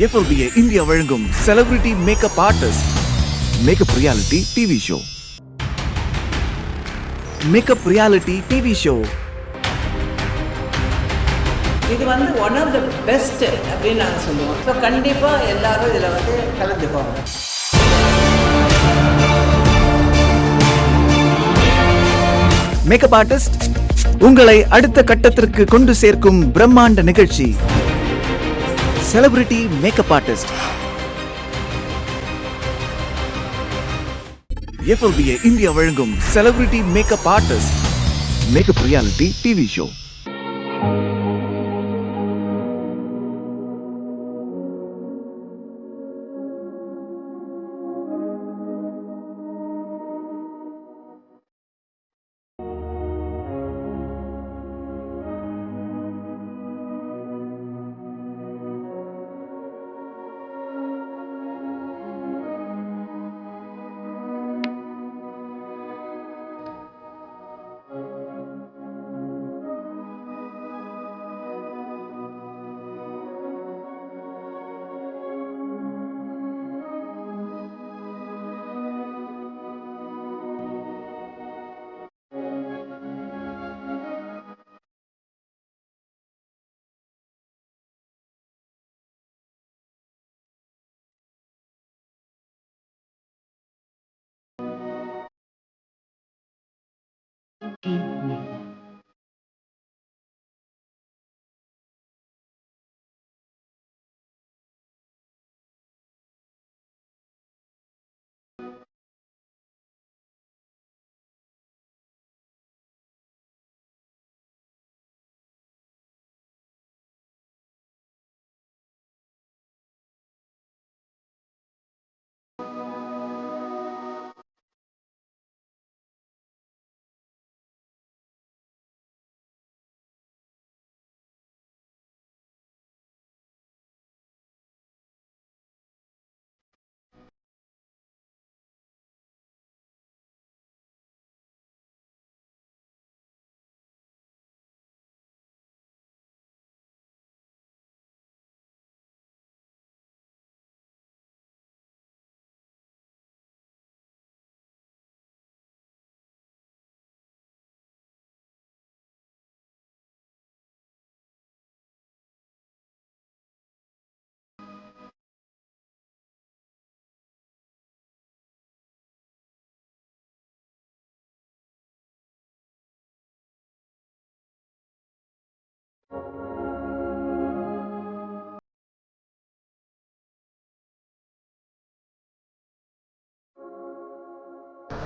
FLBA India வழங்கும் celebrity makeup artist makeup reality TV show. Makeup reality TV show இது வந்து one of the best அப்படின்னு நாங்கள் சொல்லுவோம். ஸோ கண்டிப்பாக எல்லாரும் இதில் வந்து கலந்துக்கோங்க. மேக்கப் ஆர்டிஸ்ட் உங்களை அடுத்த கட்டத்திற்கு கொண்டு சேர்க்கும் பிரம்மாண்ட நிகழ்ச்சி celebrity makeup artist. FLBA India வழங்கும் celebrity makeup artist makeup reality TV show.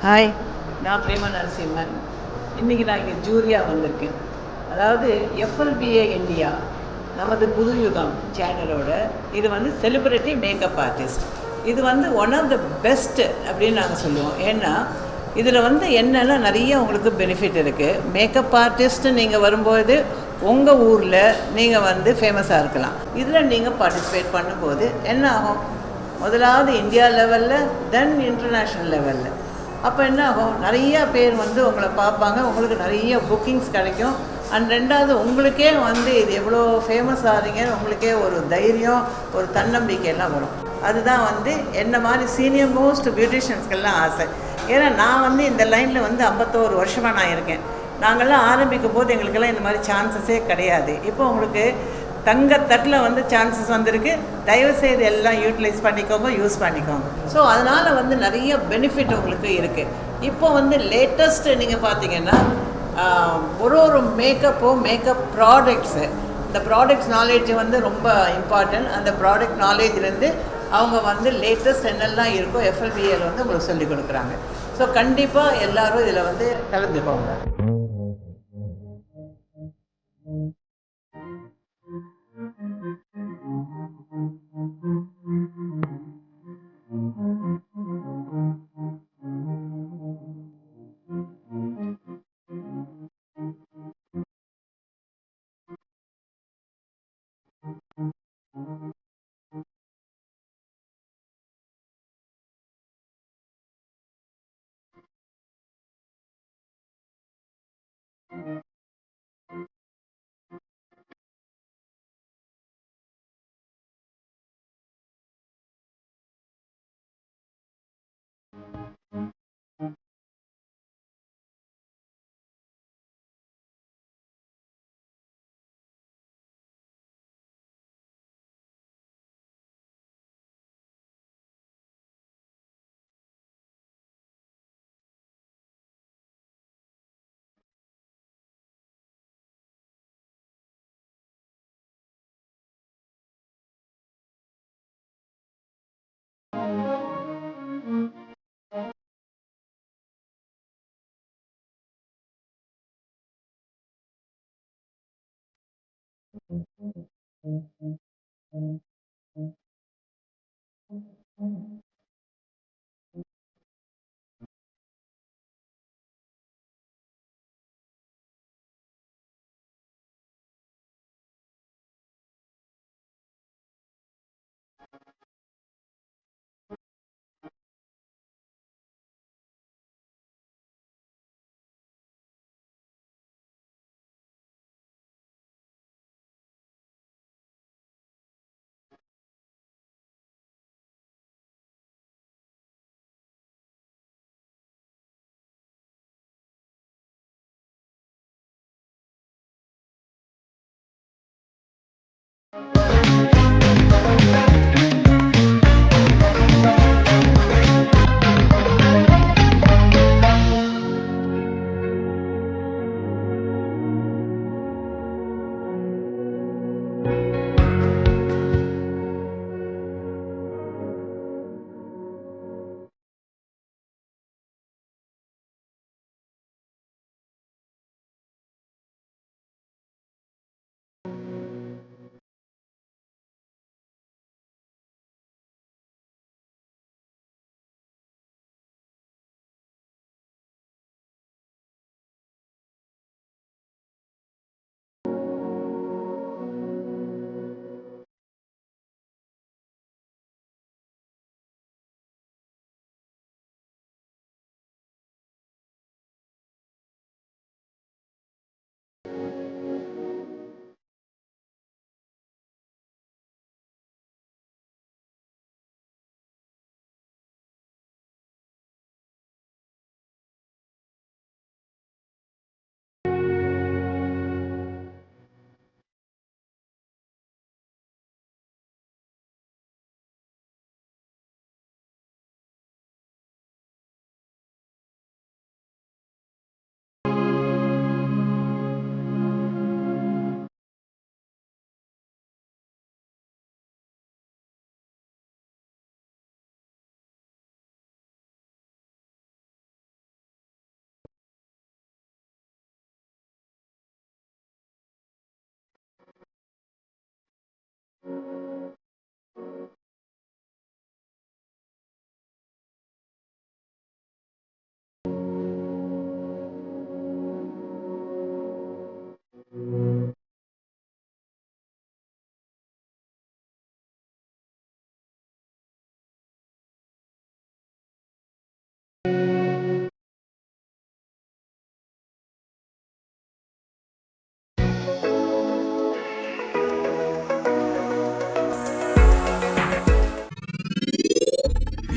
Hi, நான் பிரேமா நரசிம்மன். இன்றைக்கி நான் இங்கே ஜூரியாக வந்திருக்கேன். அதாவது FLBA இந்தியா நமது புதுயுகம் சேனலோட இது வந்து செலிபிரிட்டி மேக்கப் ஆர்டிஸ்ட். இது வந்து ஒன் ஆஃப் த பெஸ்ட்டு அப்படின்னு நாங்கள் சொல்லுவோம். ஏன்னா இதில் வந்து என்னெல்லாம் நிறைய உங்களுக்கு பெனிஃபிட் இருக்குது. மேக்கப் ஆர்டிஸ்ட்டு நீங்கள் வரும்போது உங்கள் ஊரில் நீங்கள் வந்து ஃபேமஸாக இருக்கலாம். இதில் நீங்கள் பார்ட்டிசிபேட் பண்ணும்போது என்ன ஆகும், முதலாவது இந்தியா லெவலில், தென் இன்டர்நேஷ்னல் லெவலில். அப்போ என்ன ஆகும், நிறையா பேர் வந்து உங்களை பார்ப்பாங்க, உங்களுக்கு நிறைய புக்கிங்ஸ் கிடைக்கும். அண்ட் ரெண்டாவது உங்களுக்கே வந்து இது எவ்வளோ ஃபேமஸ் ஆகிறீங்கன்னு உங்களுக்கே ஒரு தைரியம், ஒரு தன்னம்பிக்கையெல்லாம் வரும். அதுதான் வந்து என்ன மாதிரி சீனியர் மோஸ்ட் பியூட்டிஷியன்ஸ்க்கெல்லாம் ஆசை. ஏன்னா நான் வந்து இந்த லைனில் வந்து 51 வருஷமாக நான் இருக்கேன். நாங்கள்லாம் ஆரம்பிக்கும் போது எங்களுக்கெல்லாம் இந்த மாதிரி சான்சஸே கிடையாது. இப்போ உங்களுக்கு தங்கத்தட்டில் வந்து சான்சஸ் வந்திருக்கு. தயவுசெய்து எல்லாம் யூட்டிலைஸ் பண்ணிக்கோங்க, யூஸ் பண்ணிக்கோங்க. ஸோ அதனால் வந்து நிறைய பெனிஃபிட் உங்களுக்கு இருக்குது. இப்போ வந்து லேட்டஸ்ட்டு நீங்கள் பார்த்தீங்கன்னா ஒரு மேக்கப் ப்ராடக்ட்ஸு, இந்த ப்ராடக்ட்ஸ் நாலேஜ் வந்து ரொம்ப இம்பார்ட்டன்ட். அந்த ப்ராடக்ட் நாலேஜ்லேருந்து அவங்க வந்து லேட்டஸ்ட் என்னெல்லாம் இருக்கோ FLBAல வந்து உங்களுக்கு சொல்லிக் கொடுக்குறாங்க. ஸோ கண்டிப்பாக எல்லோரும் இதில் வந்து கலந்துக்கோங்க.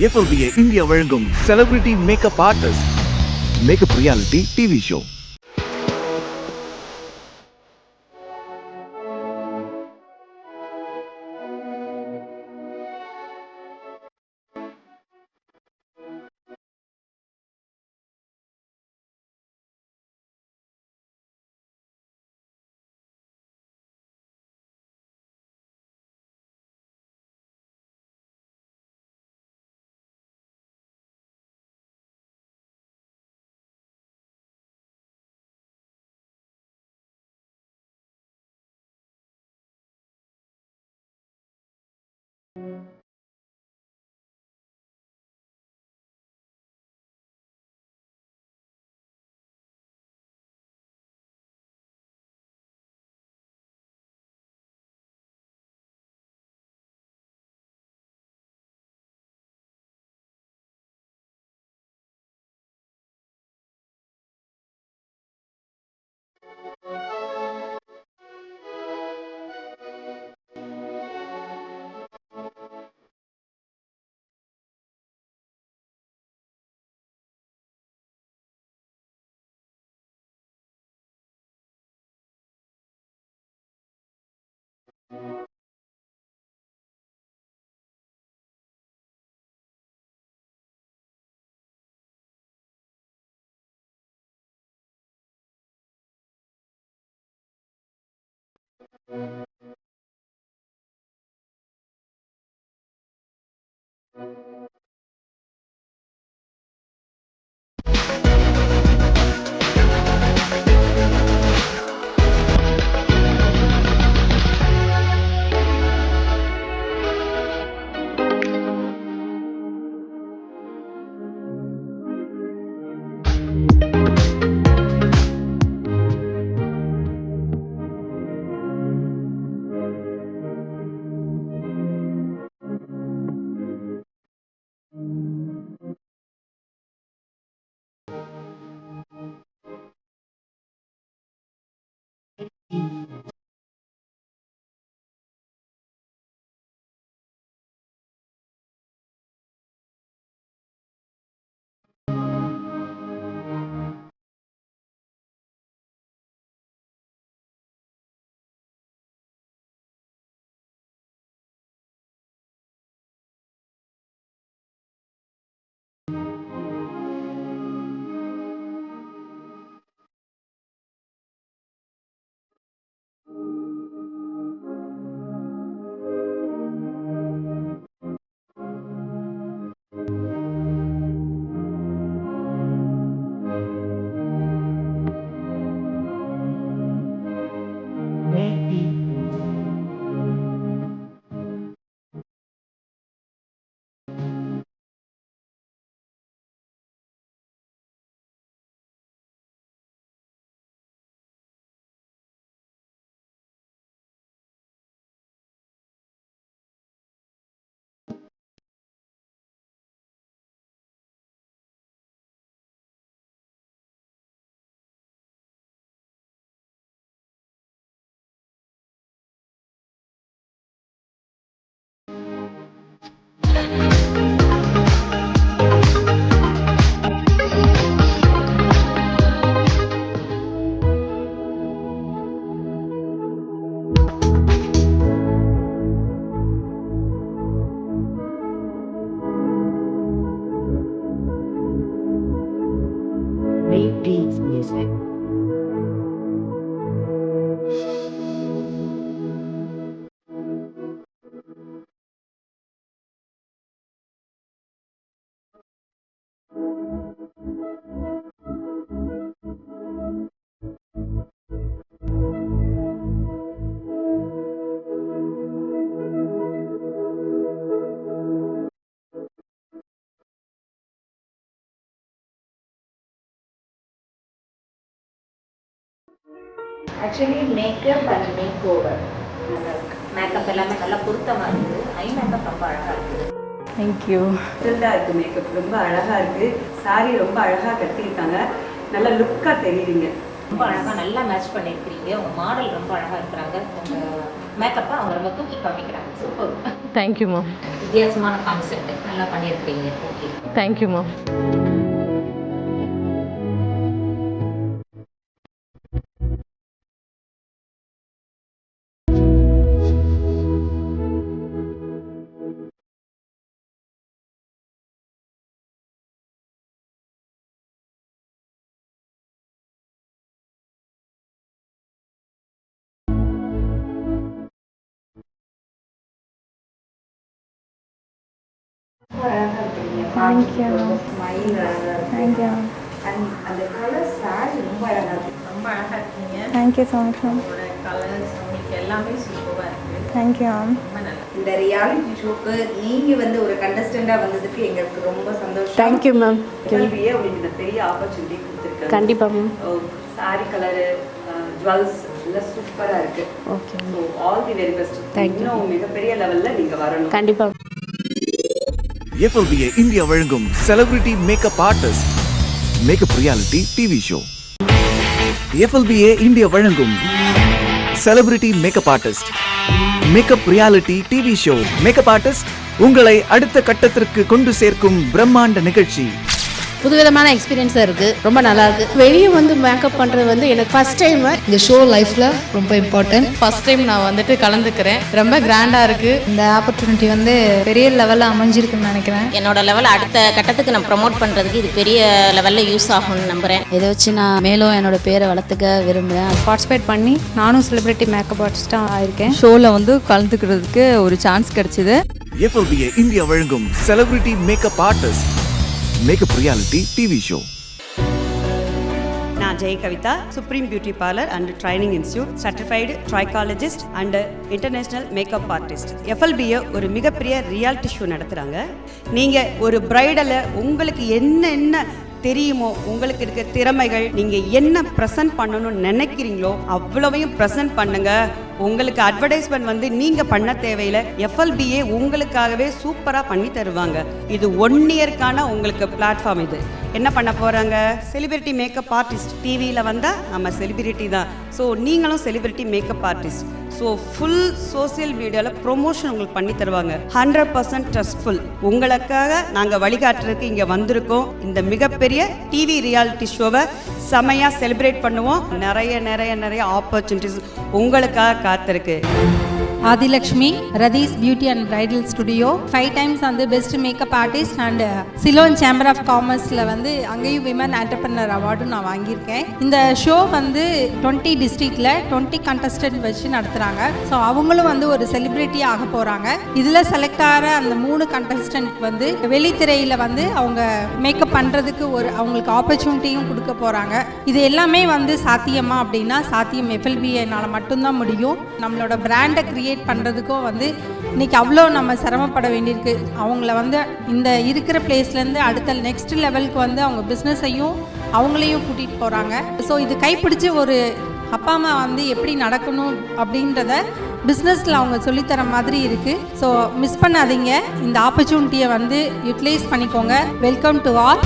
FLBA இந்தியா வழங்கும் celebrity makeup artist makeup reality TV show. Beats music. Actually makeup and make over makeup எல்லாமே நல்லா பொருத்தமாக இருக்குது. ஐ மேக்கப் ரொம்ப அழகாக இருக்குது. தேங்க்யூ. டிஃப்ரெண்டாக இருக்குது. மேக்கப் ரொம்ப அழகாக இருக்குது. சாரி ரொம்ப அழகாக கட்டியிருக்காங்க. நல்லா லுக்காக தெரியுறீங்க. ரொம்ப அழகாக நல்லா மேட்ச் பண்ணியிருக்கிறீங்க. உங்கள் மாடல் ரொம்ப அழகாக இருக்கிறாங்க. உங்கள் மேக்கப்பை அவங்க ரொம்ப தூக்கி காமிக்கிறாங்க. சூப்பர். Thank you ma'am. வித்தியாசமான கான்செப்ட் நல்லா பண்ணியிருக்கிறீங்க. Okay, thank you ma'am. அழகாக இருக்கிறீங்க. தேங்க்யூ. ஸ்மைல் அழகாக இருக்குது. தேங்க்யூ. அந்த கலர் சாரி ரொம்ப அழகாக இருக்குது. ரொம்ப அழகாக இருக்கீங்க. Thank you so much ma'am. உங்களோட கலர்ஸ் உங்களுக்கு எல்லாமே சூப்பராக இருக்குது. Thank you ma'am. ரொம்ப நல்லா. இந்த ரியாலிட்டி ஷோக்கு நீங்கள் வந்து ஒரு கண்டஸ்டண்டாக வந்ததுக்கு எங்களுக்கு ரொம்ப சந்தோஷம். Thank you ma'am. கேள்வியே உங்களுக்கு இந்த பெரிய ஆப்பர்ச்சுனிட்டி கொடுத்துருக்காங்க. கண்டிப்பாக மேம். சாரி கலரு, ஜுவல்ஸ் எல்லாம் சூப்பராக இருக்குது. Okay. So all the very best. Thank you. இன்னும் மிகப்பெரிய லெவலில் நீங்கள் வரணும். கண்டிப்பாக. FLBA இந்தியா வழங்கும் celebrity makeup artist makeup reality TV show. FLBA India வழங்கும் celebrity makeup artist makeup reality TV show. Makeup artist உங்களை அடுத்த கட்டத்திற்கு கொண்டு சேர்க்கும் பிரம்மாண்ட நிகழ்ச்சி. புதுவிதமான எக்ஸ்பீரியன்ஸாக இருக்குது. ரொம்ப நல்லா இருக்குது. வெளியே வந்து மேக்கப் பண்ணுறது வந்து எனக்கு ஃபர்ஸ்ட் டைம். இந்த ஷோ லைஃப்பில் ரொம்ப இம்பார்ட்டன்ட். ஃபர்ஸ்ட் டைம் நான் வந்துட்டு கலந்துக்கிறேன். ரொம்ப கிராண்டாக இருக்குது. இந்த ஆப்பர்ச்சுனிட்டி வந்து பெரிய லெவலில் அமைஞ்சிருக்குன்னு நினைக்கிறேன். என்னோட லெவல் அடுத்த கட்டத்துக்கு நான் ப்ரொமோட் பண்ணுறதுக்கு இது பெரிய லெவலில் யூஸ் ஆகும்னு நம்புகிறேன். இதை வச்சு நான் மேலும் என்னோட பேரை வளர்த்துக்க விரும்புகிறேன். பார்ட்டிசிபேட் பண்ணி நானும் செலிபிரிட்டி மேக்கப் ஆர்டிஸ்டாக ஆயிருக்கேன். ஷோவில் வந்து கலந்துக்கிறதுக்கு ஒரு சான்ஸ் கிடைச்சிது. FLBA இந்தியா வழங்கும் celebrity makeup artist makeup reality TV show. நான் Jai Kavitha, supreme beauty parlour and training institute, certified trichologist and international makeup artist. FLBA ஒரு மிகப்பெரிய ரியாலிட்டி ஷோ நடத்துகிறாங்க. நீங்கள் ஒரு பிரைடலை உங்களுக்கு என்ன தெரியுமோ, உங்களுக்கு இருக்க திறமைகள், நீங்கள் என்ன ப்ரெசென்ட் பண்ணணும்னு நினைக்கிறீங்களோ அவ்வளவையும் ப்ரெசென்ட் பண்ணுங்க. உங்களுக்கு அட்வர்டைஸ்மெண்ட் வந்து நீங்கள் பண்ண தேவையில்லை. FLBA உங்களுக்காகவே சூப்பராக பண்ணி தருவாங்க. இது 1 இயர்க்கான உங்களுக்கு பிளாட்ஃபார்ம். இது என்ன பண்ண போகிறாங்க? Celebrity makeup artist. டிவியில் வந்தால் நம்ம செலிபிரிட்டி தான். ஸோ நீங்களும் celebrity makeup artist. So full social மீடியாவில் ப்ரொமோஷன் உங்களுக்கு பண்ணி தருவாங்க. 100% ட்ரஸ்ட்ஃபுல். உங்களுக்காக நாங்கள் வழிகாட்டுறதுக்கு இங்கே வந்திருக்கோம். இந்த மிகப்பெரிய டிவி ரியாலிட்டி ஷோவை செமையாக செலிப்ரேட் பண்ணுவோம். நிறைய ஆப்பர்ச்சுனிட்டிஸ் உங்களுக்காக காத்திருக்கு. Adilakshmi, Rathees beauty and bridal studio, 5 times வந்து best makeup artist and Ceylon chamber of காமர்ஸில் வந்து அங்கேயும் விமன் ஆண்டர்பிரனர் அவார்டும் நான் வாங்கியிருக்கேன். இந்த ஷோ வந்து 20 டிஸ்ட்ரிக்டில் 20 கண்டஸ்டன்ட் வச்சு நடத்துகிறாங்க. ஸோ அவங்களும் வந்து ஒரு செலிப்ரிட்டி ஆக போகிறாங்க. இதில் செலக்ட் ஆகிற அந்த 3 கண்டஸ்டன்ட் வந்து வெளித்திரையில் வந்து அவங்க மேக்கப் பண்ணுறதுக்கு ஒரு அவங்களுக்கு ஆப்பர்ச்சுனிட்டியும் கொடுக்க போகிறாங்க. இது எல்லாமே வந்து சாத்தியமா அப்படின்னா சாத்தியம் FLBAனால் மட்டும்தான் முடியும். நம்மளோட பிராண்டை கிரியேட் பண்ணுறதுக்கும் வந்து இன்றைக்கி அவ்வளோ நம்ம சிரமப்பட வேண்டியிருக்கு. அவங்கள வந்து இந்த இருக்கிற பிளேஸ்லேருந்து அடுத்த நெக்ஸ்ட் லெவலுக்கு வந்து அவங்க பிஸ்னஸையும் அவங்களையும் கூட்டிகிட்டு போகிறாங்க. ஸோ இது கைப்பிடிச்சி ஒரு அப்பா அம்மா வந்து எப்படி நடக்கணும் அப்படின்றத பிஸ்னஸில் அவங்க சொல்லித்தர மாதிரி இருக்குது. ஸோ மிஸ் பண்ணாதீங்க. இந்த ஆப்பர்ச்சுனிட்டியை வந்து யூட்டிலைஸ் பண்ணிக்கோங்க. Welcome to all.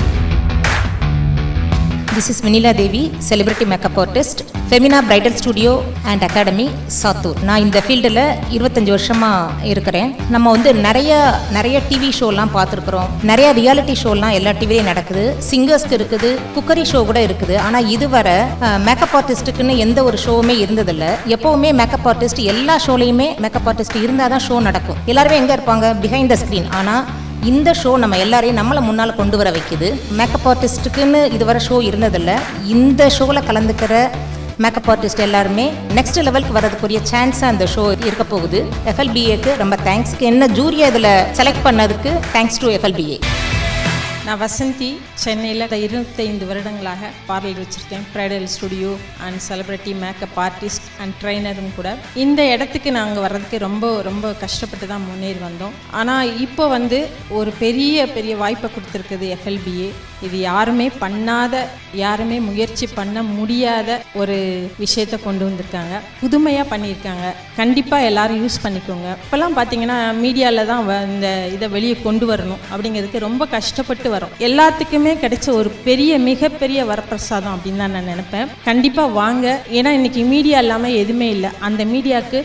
This is Vinila Devi, celebrity makeup artist, Femina Bridal Studio and Academy, Satur. நான் இந்த ஃபீல்டில் 25 வருஷமாக இருக்கிறேன். நம்ம வந்து நிறைய டிவி ஷோலாம் பார்த்துருக்குறோம். நிறைய ரியாலிட்டி ஷோலாம் எல்லா டிவிலையும் நடக்குது. சிங்கர்ஸ்க்கு இருக்குது, குக்கரி ஷோ கூட இருக்குது. ஆனால் இதுவரை மேக்கப் ஆர்டிஸ்ட்டுக்குன்னு எந்த ஒரு ஷோவுமே இருந்ததில்லை. எப்போவுமே மேக்கப் ஆர்டிஸ்ட் எல்லா ஷோலையுமே மேக்கப் ஆர்டிஸ்ட் இருந்தால் தான் ஷோ நடக்கும். எல்லாருமே எங்கே இருப்பாங்க? Behind the screen. ஆனால் இந்த ஷோ நம்ம எல்லாரையும் நம்மளை முன்னால் கொண்டு வர வைக்குது. மேக்கப் ஆர்டிஸ்ட்டுக்குன்னு இதுவரை ஷோ இருந்ததில்லை. இந்த ஷோவில் கலந்துக்கிற மேக்கப் ஆர்டிஸ்ட் எல்லாருமே நெக்ஸ்ட் லெவலுக்கு வரதுக்குரிய சான்ஸாக அந்த ஷோ இருக்க போகுது. FLBAக்கு ரொம்ப தேங்க்ஸ். என்ன ஜூரியா இதில் செலக்ட் பண்ணதுக்கு தேங்க்ஸ் டு FLBA. நான் வசந்தி, சென்னையில் 25 வருடங்களாக பார்லர் வச்சுருக்கேன். Bridal studio and celebrity makeup artist and ட்ரைனரும் கூட. இந்த இடத்துக்கு நாங்கள் வர்றதுக்கு ரொம்ப கஷ்டப்பட்டு தான் முன்னேறி வந்தோம். ஆனால் இப்போ வந்து ஒரு பெரிய வாய்ப்பை கொடுத்துருக்குது FLBA. இது யாருமே பண்ணாத, யாருமே முயற்சி பண்ண முடியாத ஒரு விஷயத்தை கொண்டு வந்திருக்காங்க. புதுமையாக பண்ணியிருக்காங்க. கண்டிப்பாக எல்லோரும் யூஸ் பண்ணிக்கோங்க. இப்போல்லாம் பார்த்தீங்கன்னா மீடியாவில் தான் இந்த இதை வெளியே கொண்டு வரணும் அப்படிங்கிறதுக்கு ரொம்ப கஷ்டப்பட்டு வரும். எல்லாத்துக்குமே கிடைச்ச ஒரு மிகப்பெரிய வரப்பிரசாதம் அப்படின்னு தான் நான் நினைப்பேன். கண்டிப்பாக வாங்க. ஏன்னா இன்றைக்கி மீடியா இல்லாமல் எதுவுமே இல்லை. அந்த மீடியாவுக்கு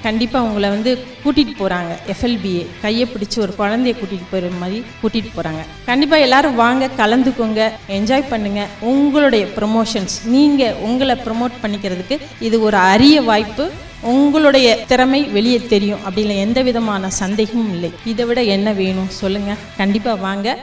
கண்டிப்பாக உங்களை வந்து கூட்டிகிட்டு போகிறாங்க. FLBA கையை பிடிச்சி ஒரு குழந்தைய கூட்டிகிட்டு போகிற மாதிரி கூட்டிகிட்டு போகிறாங்க. கண்டிப்பாக எல்லோரும் வாங்க, கலந்துக்கோங்க, என்ஜாய் பண்ணுங்கள். உங்களுடைய ப்ரமோஷன்ஸ், நீங்கள் உங்களை ப்ரமோட் பண்ணிக்கிறதுக்கு இது ஒரு அரிய வாய்ப்பு. உங்களுடைய திறமை வெளியே தெரியும் அப்படின்ல எந்த விதமான சந்தேகமும் இல்லை. இதை விட என்ன வேணும் சொல்லுங்கள். கண்டிப்பாக வாங்க.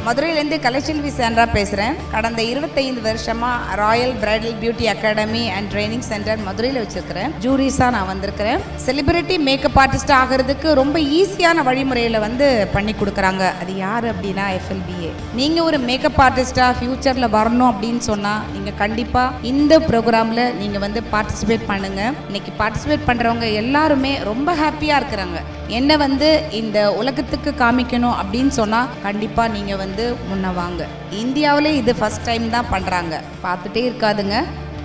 மதுரையிலேருந்து கலைச்செல்வி சாண்ட்ரா பேசுகிறேன். கடந்த 25 வருஷமாக Royal bridal beauty academy and training centre மதுரையில் வச்சுருக்கிறேன். ஜூரிஸாக நான் வந்திருக்கிறேன். செலிபிரிட்டி மேக்கப் ஆர்டிஸ்ட் ஆகிறதுக்கு ரொம்ப ஈஸியான வழிமுறையில் வந்து பண்ணி கொடுக்குறாங்க. அது யார் அப்படின்னா FLBA. நீங்கள் ஒரு மேக்கப் ஆர்டிஸ்ட்டாக ஃப்யூச்சரில் வரணும் அப்படின்னு சொன்னால் நீங்கள் கண்டிப்பாக இந்த ப்ரோக்ராமில் நீங்கள் வந்து பார்ட்டிசிபேட் பண்ணுங்கள். இன்றைக்கி பார்ட்டிசிபேட் பண்ணுறவங்க எல்லாருமே ரொம்ப ஹாப்பியாக இருக்கிறாங்க. என்ன வந்து இந்த உலகத்துக்கு காமிக்கணும் அப்படின்னு சொன்னால் கண்டிப்பாக நீங்கள் வந்து முன்ன வாங்க. இந்தியாவிலே இது ஃபஸ்ட் டைம் தான் பண்ணுறாங்க. பார்த்துட்டே இருக்காதுங்க.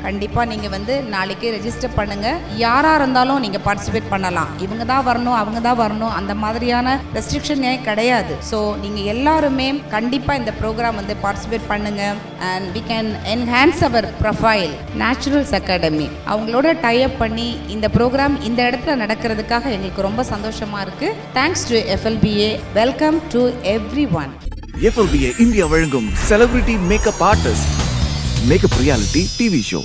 கண்டிப்பாக நீங்கள் வந்து நாளைக்கே ரெஜிஸ்டர் பண்ணுங்கள். யாராக இருந்தாலும் நீங்கள் பார்ட்டிசிபேட் பண்ணலாம். இவங்க தான் வரணும், அவங்க தான் வரணும், அந்த மாதிரியான ரெஸ்ட்ரிக்ஷன் கிடையாது. ஸோ நீங்கள் எல்லாருமே கண்டிப்பாக இந்த ப்ரோக்ராம் வந்து பார்ட்டிசிபேட் பண்ணுங்கள். And we can enhance our profile. Naturals Academy அவங்களோட டைப் பண்ணி இந்த ப்ரோக்ராம் இந்த இடத்துல நடக்கிறதுக்காக எங்களுக்கு ரொம்ப சந்தோஷமாக இருக்குது. Thanks to FLBA. Welcome to everyone. FLBA India வழங்கும் celebrity makeup artist makeup reality TV show.